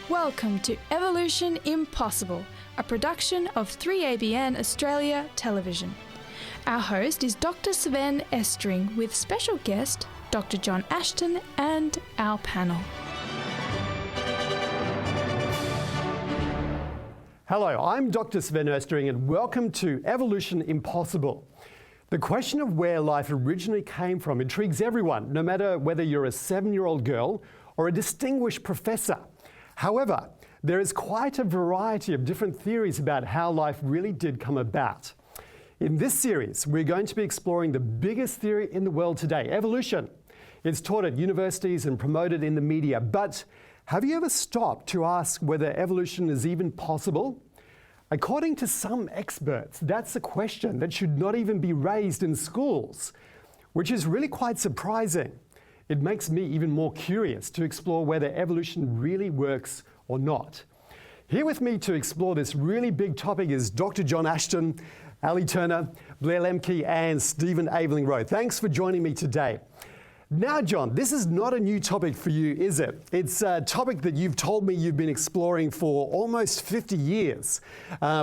Welcome to Evolution Impossible, a production of 3ABN Australia Television. Our host is Dr. Sven Estring with special guest Dr. John Ashton and our panel. Hello, I'm Dr. Sven Estring and welcome to Evolution Impossible. The question of where life originally came from intrigues everyone, no matter whether you're a 7-year-old girl or a distinguished professor. However, there is quite a variety of different theories about how life really did come about. In this series, we're going to be exploring the biggest theory in the world today, evolution. It's taught at universities and promoted in the media, but have you ever stopped to ask whether evolution is even possible? According to some experts, that's a question that should not even be raised in schools, which is really quite surprising. It makes me even more curious to explore whether evolution really works or not. Here with me to explore this really big topic is Dr. John Ashton, Ali Turner, Blair Lemke, and Stephen Aveling-Rowe. Thanks for joining me today. Now, John, this is not a new topic for you, is it? It's a topic that you've told me you've been exploring for almost 50 years,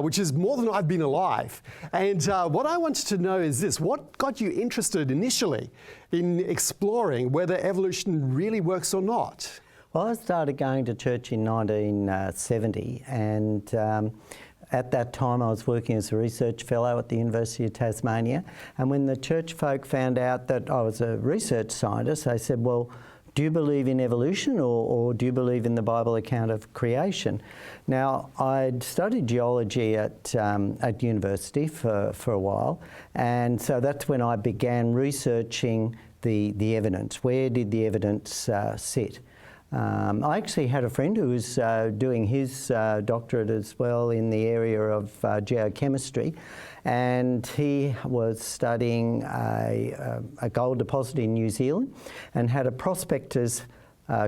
which is more than I've been alive. And what I wanted to know is this: what got you interested initially in exploring whether evolution really works or not? Well, I started going to church in 1970, and at that time I was working as a research fellow at the University of Tasmania, and when the church folk found out that I was a research scientist, they said, well, do you believe in evolution or do you believe in the Bible account of creation? Now, I'd studied geology at university for a while, and so that's when I began researching the evidence. Where did the evidence sit? I actually had a friend who was doing his doctorate as well in the area of geochemistry, and he was studying a gold deposit in New Zealand and had a prospector's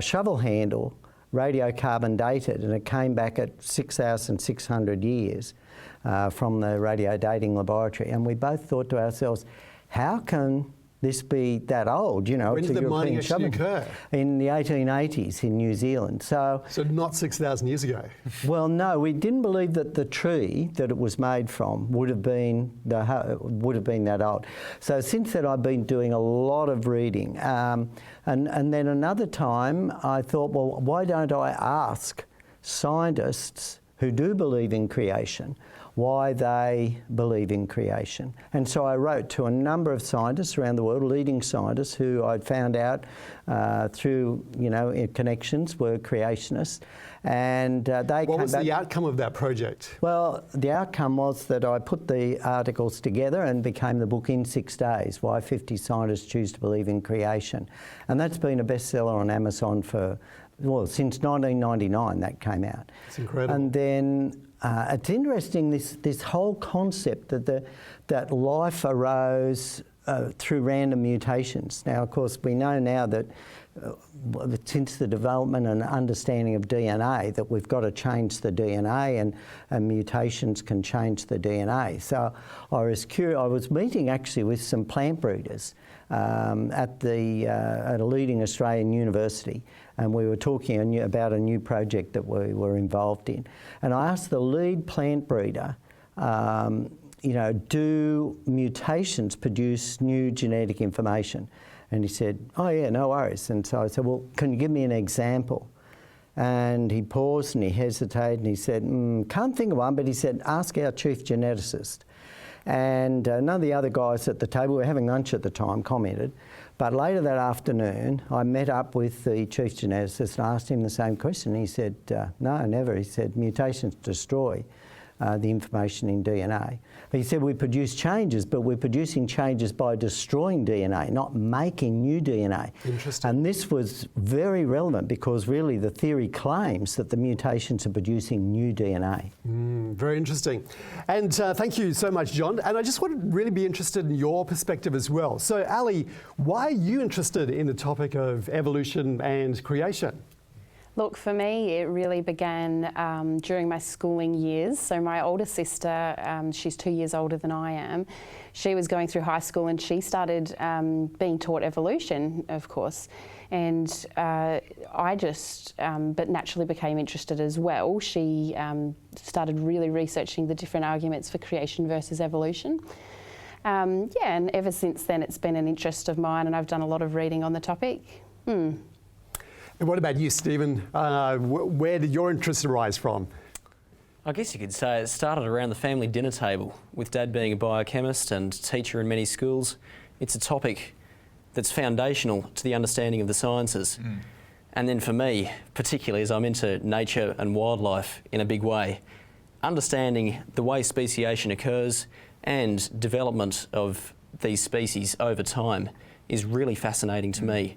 shovel handle radiocarbon dated, and it came back at 6,600 years from the radio dating laboratory. And we both thought to ourselves, how can this be that old, you know? When did the mining actually occur? In the 1880s in New Zealand. So not 6,000 years ago? Well, no, we didn't believe that the tree that it was made from would have been that old. So since then I've been doing a lot of reading. And then another time I thought, well, why don't I ask scientists who do believe in creation why they believe in creation. And so I wrote to a number of scientists around the world, leading scientists who I'd found out through, connections were creationists. And they came back. What was the outcome of that project? Well, the outcome was that I put the articles together and became the book In 6 Days, Why 50 Scientists Choose to Believe in Creation. And that's been a bestseller on Amazon since 1999 that came out. It's incredible. And then it's interesting, this whole concept that life arose through random mutations. Now, of course, we know now that since the development and understanding of DNA, that we've got to change the DNA, and mutations can change the DNA. So I was curious. I was meeting actually with some plant breeders at a leading Australian university, and we were talking about a new project that we were involved in. And I asked the lead plant breeder, do mutations produce new genetic information? And he said, oh yeah, no worries. And so I said, well, can you give me an example? And he paused and he hesitated and he said, can't think of one, but he said, ask our chief geneticist. And none of the other guys at the table, we were having lunch at the time, commented. But later that afternoon, I met up with the chief geneticist and asked him the same question. He said, no, never. He said, mutations destroy the information in DNA. He said we produce changes, but we're producing changes by destroying DNA, not making new DNA. Interesting. And this was very relevant because really the theory claims that the mutations are producing new DNA. Very interesting. And thank you so much, John. And I just want to really be interested in your perspective as well. So, Ali, why are you interested in the topic of evolution and creation? Look, for me, it really began during my schooling years. So my older sister, she's 2 years older than I am, she was going through high school and she started being taught evolution, of course. And I just, but naturally became interested as well. She started really researching the different arguments for creation versus evolution. Yeah, and ever since then it's been an interest of mine, and I've done a lot of reading on the topic. And what about you, Stephen? Where did your interest arise from? I guess you could say it started around the family dinner table. With Dad being a biochemist and teacher in many schools, it's a topic that's foundational to the understanding of the sciences. And then for me, particularly as I'm into nature and wildlife in a big way, understanding the way speciation occurs and development of these species over time is really fascinating to me.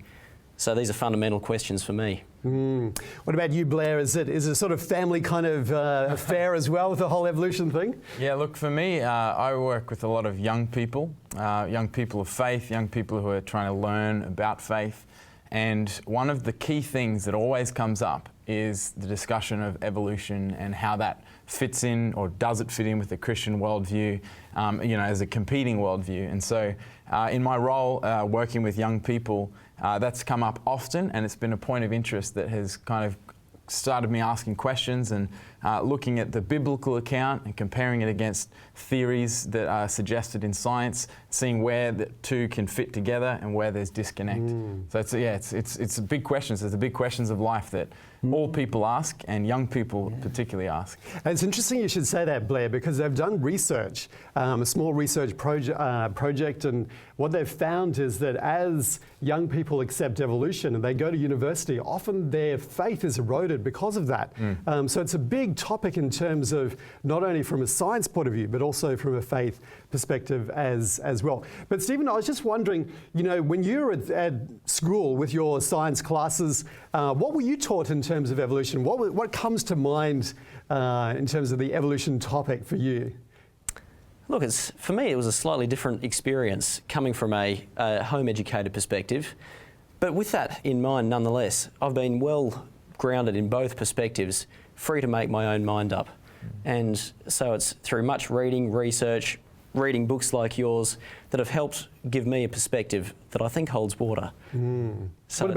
So these are fundamental questions for me. What about you, Blair? Is it a sort of family kind of affair as well with the whole evolution thing? Yeah, look, for me, I work with a lot of young people of faith, young people who are trying to learn about faith. And one of the key things that always comes up is the discussion of evolution and how that fits in, or does it fit in, with the Christian worldview, you know, as a competing worldview. And so in my role working with young people, that's come up often, and it's been a point of interest that has kind of started me asking questions and looking at the biblical account and comparing it against theories that are suggested in science, seeing where the two can fit together and where there's disconnect. So it's big questions. There's the big questions of life that all people ask, and young people particularly ask. And it's interesting you should say that, Blair, because they've done research, a small research project, and what they've found is that as young people accept evolution and they go to university, often their faith is eroded because of that. So it's a big topic in terms of not only from a science point of view, but also from a faith perspective as well. But Stephen, I was just wondering, you know, when you were at school with your science classes, what were you taught in terms of evolution? What comes to mind in terms of the evolution topic for you? Look, for me, it was a slightly different experience coming from a home-educated perspective. But with that in mind, nonetheless, I've been well grounded in both perspectives, free to make my own mind up. And so it's through much reading, research, reading books like yours that have helped give me a perspective that I think holds water. So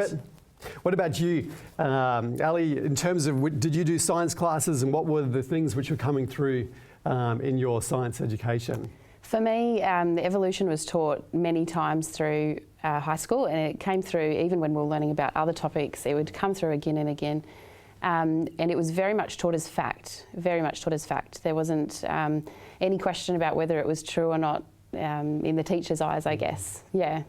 what about you, Ali, in terms of, did you do science classes, and what were the things which were coming through in your science education? For me, the evolution was taught many times through high school, and it came through even when we were learning about other topics. It would come through again and again. And it was very much taught as fact, very much taught as fact. There wasn't any question about whether it was true or not in the teacher's eyes, I guess. Yeah.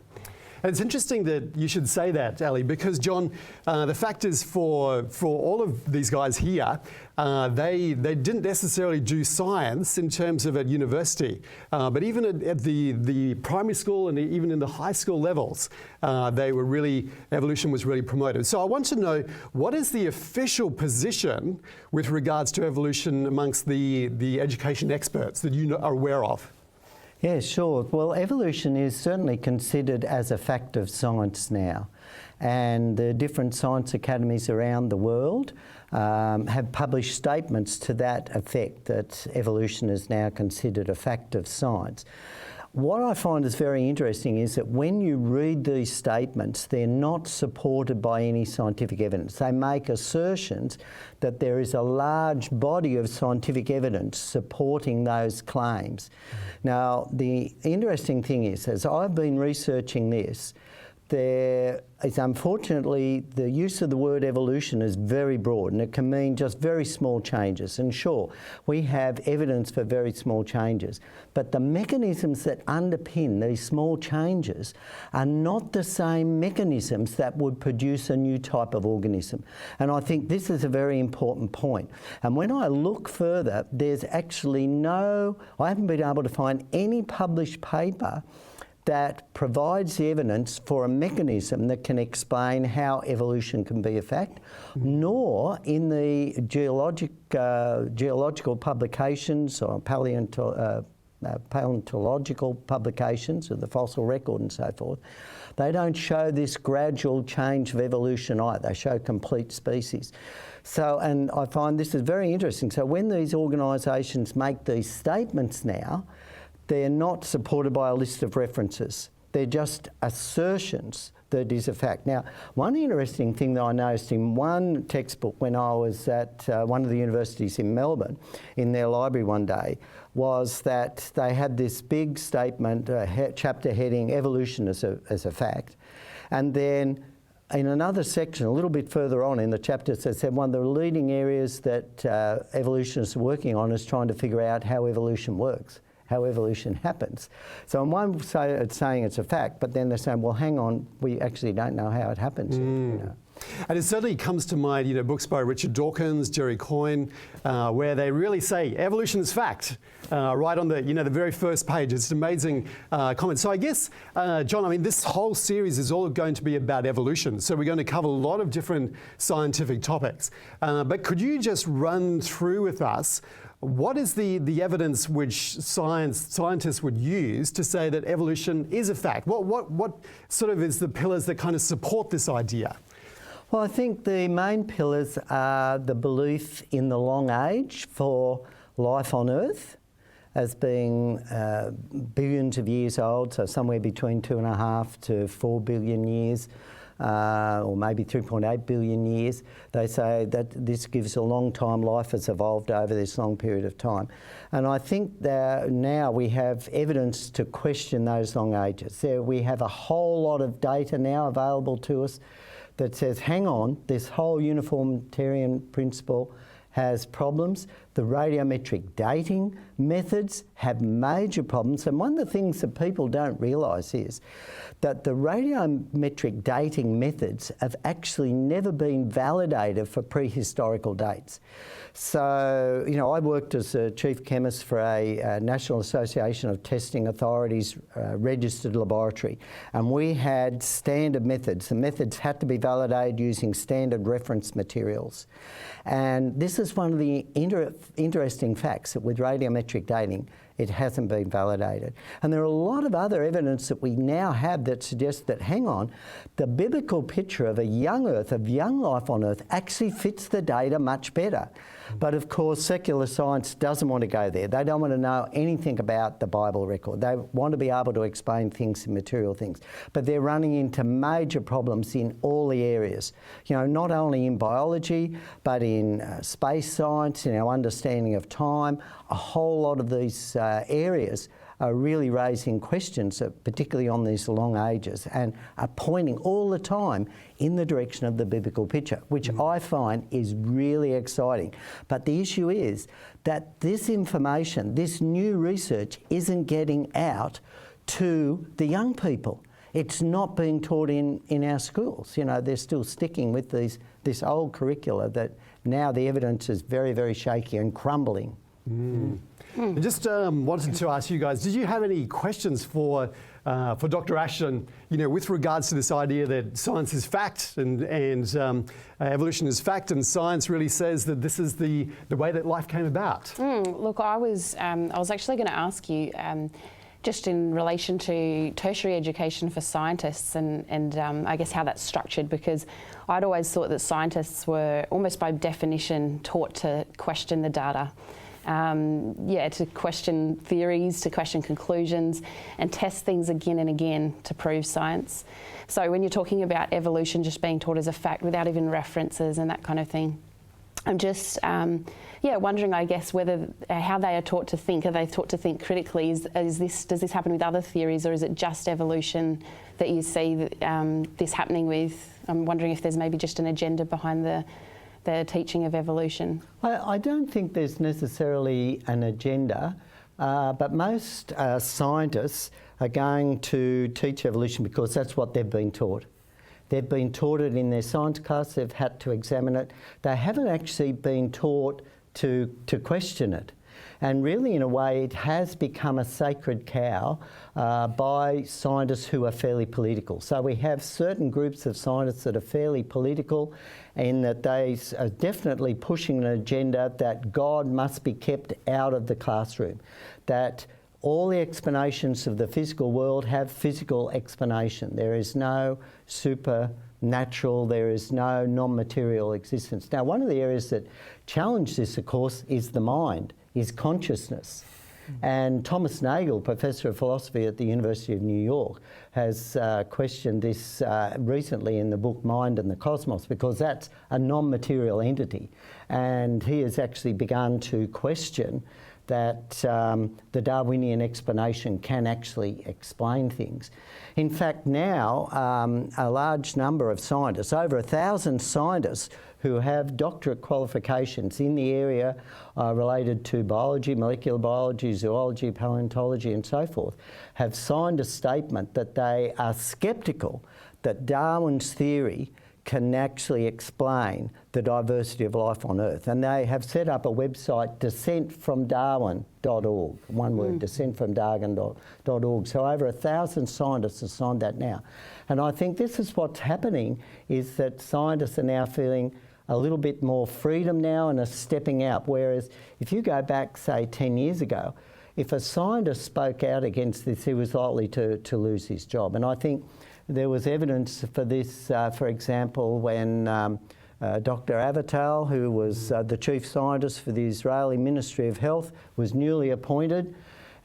And it's interesting that you should say that, Ali, because John, the fact is for all of these guys here, they didn't necessarily do science in terms of at university, but even at the primary school and even in the high school levels, evolution was really promoted. So I want to know, what is the official position with regards to evolution amongst the education experts that you are aware of? Yeah, sure. Well, evolution is certainly considered as a fact of science now, and the different science academies around the world have published statements to that effect, that evolution is now considered a fact of science. What I find is very interesting is that when you read these statements, they're not supported by any scientific evidence. They make assertions that there is a large body of scientific evidence supporting those claims. Now, the interesting thing is, as I've been researching this, there is unfortunately the use of the word evolution is very broad, and it can mean just very small changes. And sure, we have evidence for very small changes, but the mechanisms that underpin these small changes are not the same mechanisms that would produce a new type of organism. And I think this is a very important point. And when I look further, there's actually I haven't been able to find any published paper that provides the evidence for a mechanism that can explain how evolution can be a fact, nor in the geological publications or paleontological publications of the fossil record and so forth. They don't show this gradual change of evolution either. They show complete species. So, and I find this is very interesting. So when these organisations make these statements now, they're not supported by a list of references. They're just assertions that is a fact. Now, one interesting thing that I noticed in one textbook when I was at one of the universities in Melbourne, in their library one day, was that they had this big statement, chapter heading, evolution as a fact. And then in another section, a little bit further on in the chapter, it said one of the leading areas that evolutionists are working on is trying to figure out how evolution works, how evolution happens. So on one side it's saying it's a fact, but then they're saying, well, hang on, we actually don't know how it happens. You know. And it certainly comes to mind, you know, books by Richard Dawkins, Jerry Coyne, where they really say evolution is fact, right on the, you know, the very first page. It's an amazing comment. So I guess, John, I mean, this whole series is all going to be about evolution. So we're going to cover a lot of different scientific topics. But could you just run through with us what is the evidence which scientists would use to say that evolution is a fact? What sort of is the pillars that kind of support this idea? Well, I think the main pillars are the belief in the long age for life on Earth as being billions of years old, so somewhere between 2.5 to 4 billion years, or maybe 3.8 billion years. They say that this gives a long time. Life has evolved over this long period of time. And I think that now we have evidence to question those long ages. We have a whole lot of data now available to us that says, hang on, this whole uniformitarian principle has problems. The radiometric dating methods have major problems. And one of the things that people don't realise is that the radiometric dating methods have actually never been validated for prehistorical dates. So, you know, I worked as a chief chemist for a National Association of Testing Authorities registered laboratory, and we had standard methods. The methods had to be validated using standard reference materials. And this is one of the interesting facts, that with radiometric dating, it hasn't been validated. And there are a lot of other evidence that we now have that suggests that, hang on, the biblical picture of a young Earth, of young life on Earth, actually fits the data much better. But of course, secular science doesn't want to go there. They don't want to know anything about the Bible record. They want to be able to explain things in material things. But they're running into major problems in all the areas. You know, not only in biology, but in space science, in our understanding of time. A whole lot of these areas are really raising questions, particularly on these long ages, and are pointing all the time in the direction of the biblical picture, which I find is really exciting. But the issue is that this information, this new research, isn't getting out to the young people. It's not being taught in our schools. You know, they're still sticking with this old curricula that now the evidence is very, very shaky and crumbling. I just wanted to ask you guys, did you have any questions for Dr. Ashton, you know, with regards to this idea that science is fact and evolution is fact, and science really says that this is the way that life came about? Look, I was actually going to ask you, just in relation to tertiary education for scientists and I guess how that's structured, because I'd always thought that scientists were almost by definition taught to question the data. To question theories, to question conclusions, and test things again and again to prove science. So when you're talking about evolution just being taught as a fact without even references and that kind of thing, I'm just wondering, I guess, whether how they are taught to think. Are they taught to think critically? Does this happen with other theories, or is it just evolution that you see this happening with? I'm wondering if there's maybe just an agenda behind the teaching of evolution. I don't think there's necessarily an agenda, but most scientists are going to teach evolution because that's what they've been taught. They've been taught it in their science class, they've had to examine it. They haven't actually been taught to question it. And really, in a way, it has become a sacred cow by scientists who are fairly political. So we have certain groups of scientists that are fairly political, in that they are definitely pushing an agenda that God must be kept out of the classroom, that all the explanations of the physical world have physical explanation. There is no supernatural, there is no non-material existence. Now, one of the areas that challenge this, of course, is the mind, is consciousness. And Thomas Nagel, Professor of Philosophy at the University of New York, has questioned this recently in the book Mind and the Cosmos, because that's a non-material entity. And he has actually begun to question that the Darwinian explanation can actually explain things. In fact, now a large number of scientists, over 1,000 scientists who have doctorate qualifications in the area related to biology, molecular biology, zoology, paleontology and so forth, have signed a statement that they are sceptical that Darwin's theory can actually explain the diversity of life on Earth. And they have set up a website, descentfromdarwin.org, one word, descentfromdarwin.org. So over 1,000 scientists have signed that now. And I think this is what's happening, is that scientists are now feeling a little bit more freedom now and are stepping out. Whereas if you go back, say, 10 years ago, if a scientist spoke out against this, he was likely to lose his job. And I think there was evidence for this, for example, when Dr. Avital, who was the chief scientist for the Israeli Ministry of Health, was newly appointed.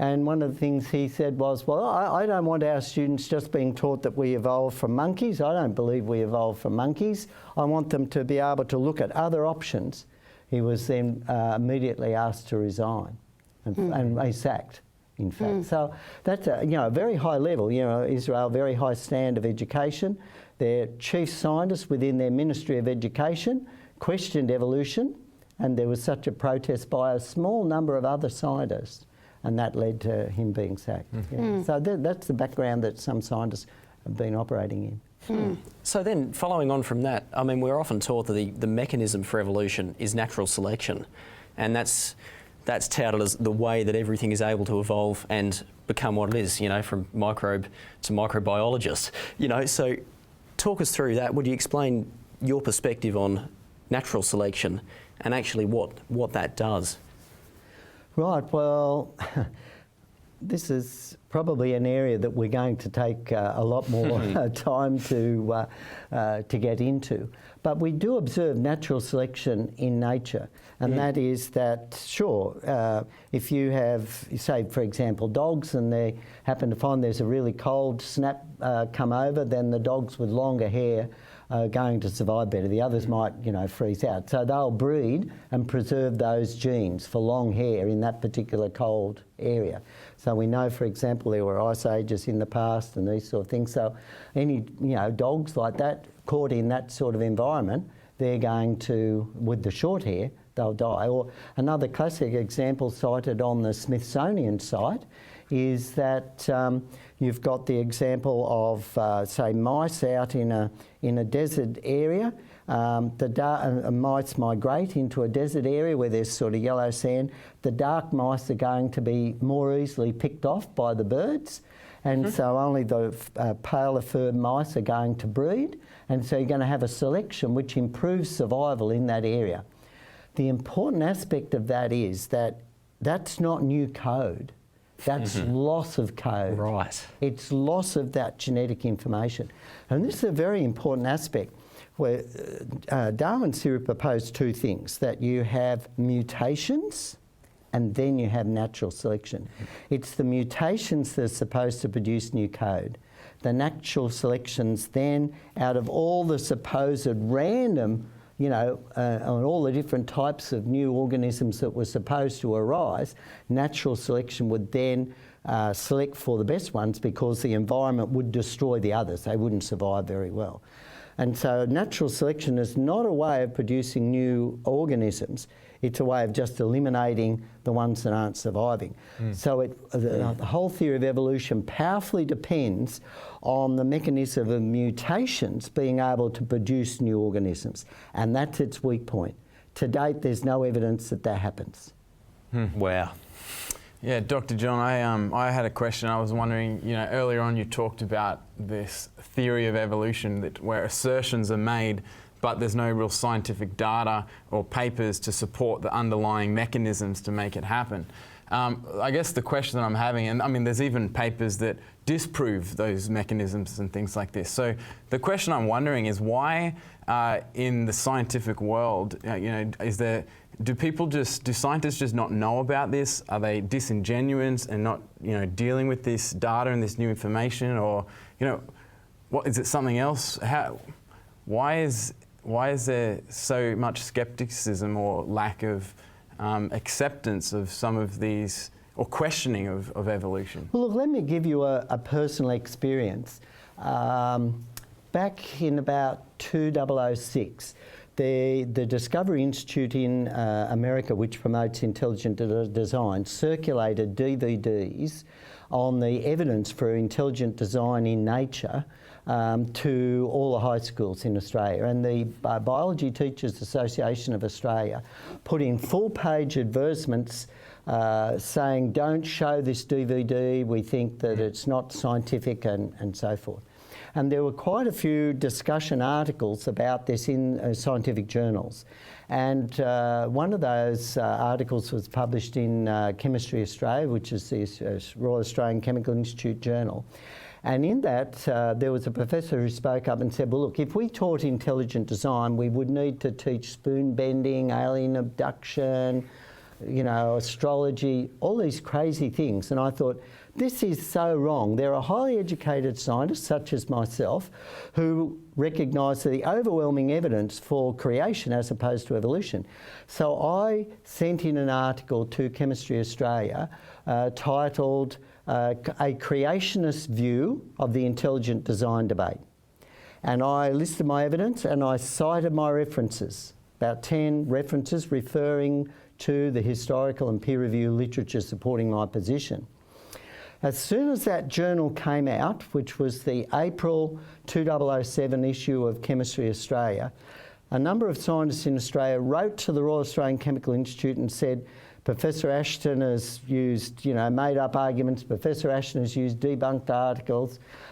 And one of the things he said was, well, I don't want our students just being taught that we evolved from monkeys. I don't believe we evolved from monkeys. I want them to be able to look at other options. He was then immediately asked to resign and he's sacked, in fact. So that's a very high level, Israel, very high stand of education. Their chief scientists within their Ministry of Education questioned evolution, and there was such a protest by a small number of other scientists. And that led to him being sacked. So that's the background that some scientists have been operating in. So then, following on from that, I mean, we're often taught that the mechanism for evolution is natural selection, and that's touted as the way that everything is able to evolve and become what it is, from microbe to microbiologist. So talk us through that. Would you explain your perspective on natural selection and actually what that does? Right, well, this is probably an area that we're going to take a lot more time to get into. But we do observe natural selection in nature, and that is that, sure, if you have, say, for example, dogs, and they happen to find there's a really cold snap come over, then the dogs with longer hair are going to survive better. The others might, freeze out. So they'll breed and preserve those genes for long hair in that particular cold area. So we know, for example, there were ice ages in the past and these sort of things. So any, dogs like that caught in that sort of environment, they're going to, with the short hair, they'll die. Or another classic example cited on the Smithsonian site is that you've got the example of, say, mice out in a desert area. Mice migrate into a desert area where there's sort of yellow sand. The dark mice are going to be more easily picked off by the birds, and so only the paler fur mice are going to breed, and so you're going to have a selection which improves survival in that area. The important aspect of that is that that's not new code. That's loss of code. Right. It's loss of that genetic information. And this is a very important aspect where Darwin's theory proposed two things, that you have mutations and then you have natural selection. It's the mutations that are supposed to produce new code. The natural selections then, out of all the supposed random on all the different types of new organisms that were supposed to arise, natural selection would then select for the best ones because the environment would destroy the others. They wouldn't survive very well. And so natural selection is not a way of producing new organisms. It's a way of just eliminating the ones that aren't surviving. So the whole theory of evolution powerfully depends on the mechanism of mutations being able to produce new organisms. And that's its weak point. To date, there's no evidence that that happens. Wow. Yeah, Dr. John, I had a question. I was wondering, earlier on you talked about this theory of evolution where assertions are made, but there's no real scientific data or papers to support the underlying mechanisms to make it happen. I guess the question that I'm having, and I mean, there's even papers that disprove those mechanisms and things like this. So the question I'm wondering is why, in the scientific world, do scientists just not know about this? Are they disingenuous and not, dealing with this data and this new information, or, what is it? Something else? Why is there so much skepticism or lack of acceptance of some of these, or questioning of evolution? Well, look, let me give you a personal experience. Back in about 2006, the Discovery Institute in America, which promotes intelligent design, circulated DVDs on the evidence for intelligent design in nature to all the high schools in Australia. And the Biology Teachers Association of Australia put in full-page advertisements saying, don't show this DVD, we think that it's not scientific, and so forth. And there were quite a few discussion articles about this in scientific journals. And one of those articles was published in Chemistry Australia, which is the Royal Australian Chemical Institute journal. And in that, there was a professor who spoke up and said, well, look, if we taught intelligent design, we would need to teach spoon bending, alien abduction, astrology, all these crazy things. And I thought, this is so wrong. There are highly educated scientists, such as myself, who recognise the overwhelming evidence for creation as opposed to evolution. So I sent in an article to Chemistry Australia titled A Creationist View of the Intelligent Design Debate. And I listed my evidence and I cited my references, about 10 references referring to the historical and peer-reviewed literature supporting my position. As soon as that journal came out, which was the April 2007 issue of Chemistry Australia, a number of scientists in Australia wrote to the Royal Australian Chemical Institute and said, Professor Ashton has used, made-up arguments. Professor Ashton has used debunked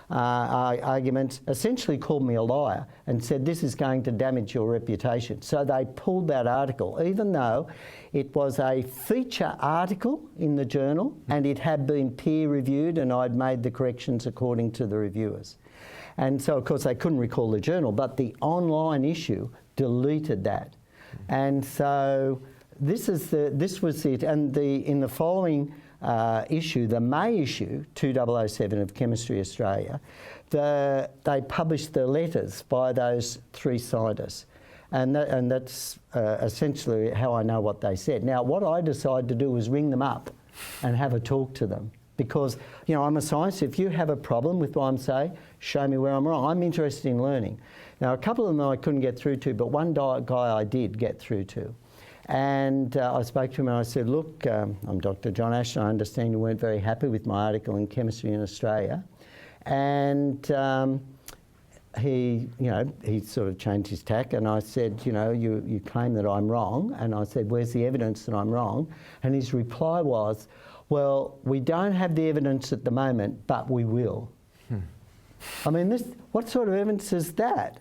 arguments, essentially called me a liar and said, this is going to damage your reputation. So they pulled that article, even though it was a feature article in the journal and it had been peer-reviewed and I'd made the corrections according to the reviewers. And so, of course, they couldn't recall the journal, but the online issue deleted that. And so this was it. And in the following issue, the May issue, 2007 of Chemistry Australia, they published the letters by those 3 scientists. And that's essentially how I know what they said. Now, what I decided to do was ring them up and have a talk to them. Because, I'm a scientist. If you have a problem with what I'm saying, show me where I'm wrong. I'm interested in learning. Now, a couple of them I couldn't get through to, but one guy I did get through to. And I spoke to him and I said, look, I'm Dr. John Ashton. I understand you weren't very happy with my article in Chemistry in Australia. And he sort of changed his tack and I said, you claim that I'm wrong. And I said, where's the evidence that I'm wrong? And his reply was, well, we don't have the evidence at the moment, but we will. I mean, what sort of evidence is that,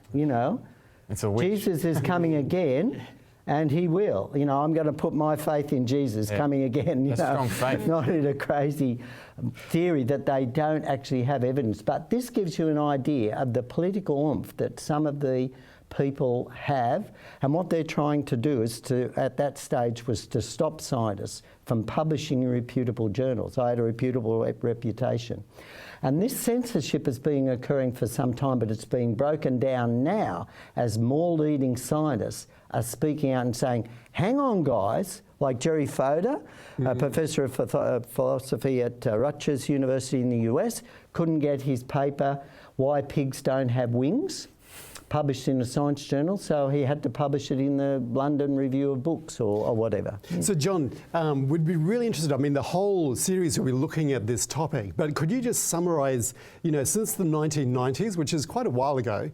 It's a witch. Jesus is coming again. And he will. I'm going to put my faith in Jesus coming again. That's strong faith. Not in a crazy theory that they don't actually have evidence. But this gives you an idea of the political oomph that some of the people have. And what they're trying to do is at that stage, was to stop scientists from publishing in reputable journals. I had a reputable reputation. And this censorship has been occurring for some time, but it's being broken down now as more leading scientists are speaking out and saying, hang on, guys, like Jerry Fodor, a professor of philosophy at Rutgers University in the US, couldn't get his paper, Why Pigs Don't Have Wings, published in a science journal, so he had to publish it in the London Review of Books or whatever. So John, we'd be really interested, the whole series will be looking at this topic, but could you just summarise, since the 1990s, which is quite a while ago,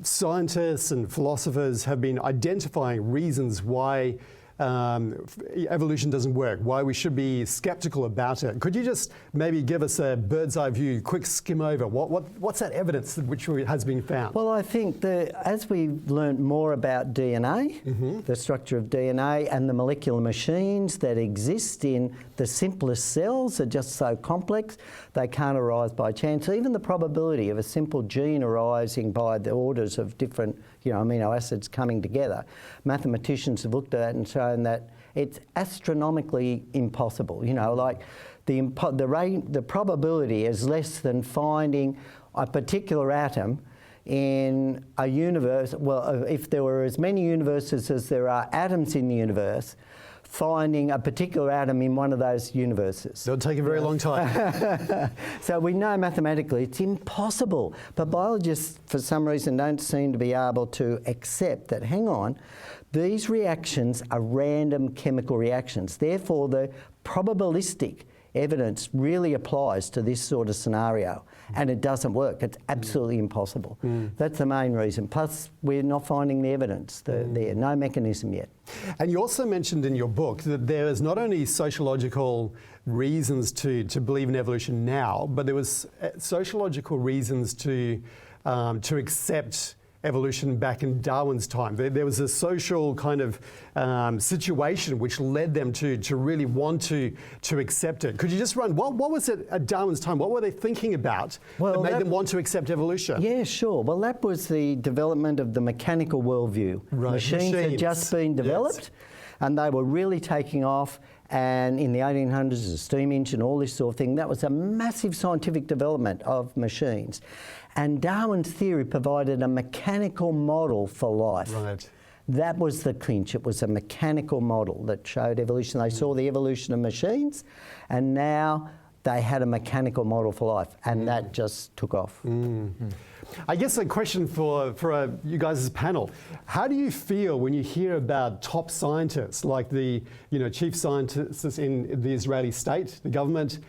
scientists and philosophers have been identifying reasons why evolution doesn't work, why we should be skeptical about it. Could you just maybe give us a bird's eye view, quick skim over? What's that evidence which has been found? Well, I think as we've learned more about DNA, the structure of DNA and the molecular machines that exist in the simplest cells are just so complex, they can't arise by chance. Even the probability of a simple gene arising by the orders of different amino acids coming together, mathematicians have looked at that and shown that it's astronomically impossible. Like the probability is less than finding a particular atom in a universe. Well, if there were as many universes as there are atoms in the universe, finding a particular atom in one of those universes. It'll take a very long time. So we know mathematically it's impossible, but biologists for some reason don't seem to be able to accept that, hang on, these reactions are random chemical reactions. Therefore, the probabilistic evidence really applies to this sort of scenario, and it doesn't work. It's absolutely impossible. That's the main reason. Plus, we're not finding the evidence. There's no mechanism yet. And you also mentioned in your book that there is not only sociological reasons to believe in evolution now, but there was sociological reasons to accept evolution back in Darwin's time. There was a social kind of situation which led them to really want to accept it. Could you just run, what was it at Darwin's time? What were they thinking about that made them want to accept evolution? Yeah, sure. Well, that was the development of the mechanical worldview. Right. Machines had just been developed, and they were really taking off. And in the 1800s, the steam engine, all this sort of thing, that was a massive scientific development of machines. And Darwin's theory provided a mechanical model for life. Right. That was the clinch. It was a mechanical model that showed evolution. They saw the evolution of machines, and now they had a mechanical model for life, and that just took off. I guess a question for you guys as a panel: how do you feel when you hear about top scientists like the chief scientists in the Israeli state, the government,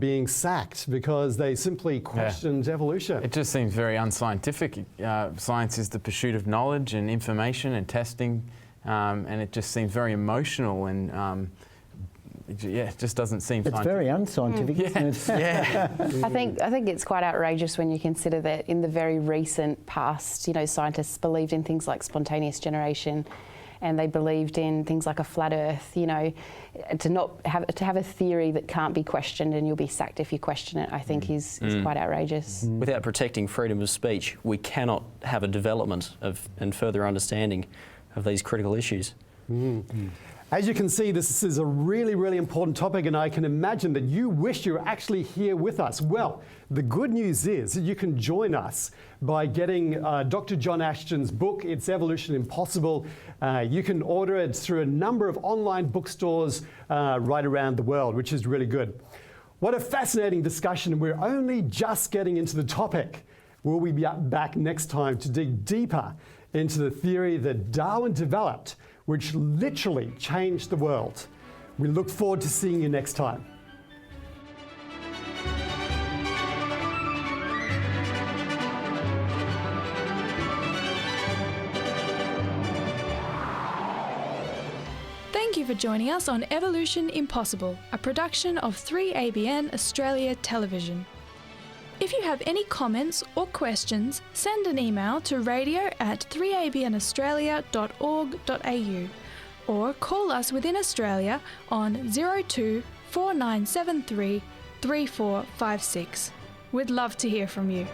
being sacked because they simply questioned evolution? It just seems very unscientific. Science is the pursuit of knowledge and information and testing, and it just seems very emotional and. It just doesn't seem scientific. It's very unscientific, isn't it? Yeah. I think it's quite outrageous when you consider that in the very recent past, scientists believed in things like spontaneous generation, and they believed in things like a flat Earth. To have a theory that can't be questioned and you'll be sacked if you question it, I think is quite outrageous. Without protecting freedom of speech, we cannot have a development and further understanding of these critical issues. As you can see, this is a really, really important topic, and I can imagine that you wish you were actually here with us. Well, the good news is that you can join us by getting Dr. John Ashton's book, It's Evolution Impossible. You can order it through a number of online bookstores right around the world, which is really good. What a fascinating discussion. We're only just getting into the topic. We'll be back next time to dig deeper into the theory that Darwin developed, which literally changed the world. We look forward to seeing you next time. Thank you for joining us on Evolution Impossible, a production of 3ABN Australia Television. If you have any comments or questions, send an email to radio@3abnaustralia.org.au or call us within Australia on 02 4973 3456. We'd love to hear from you.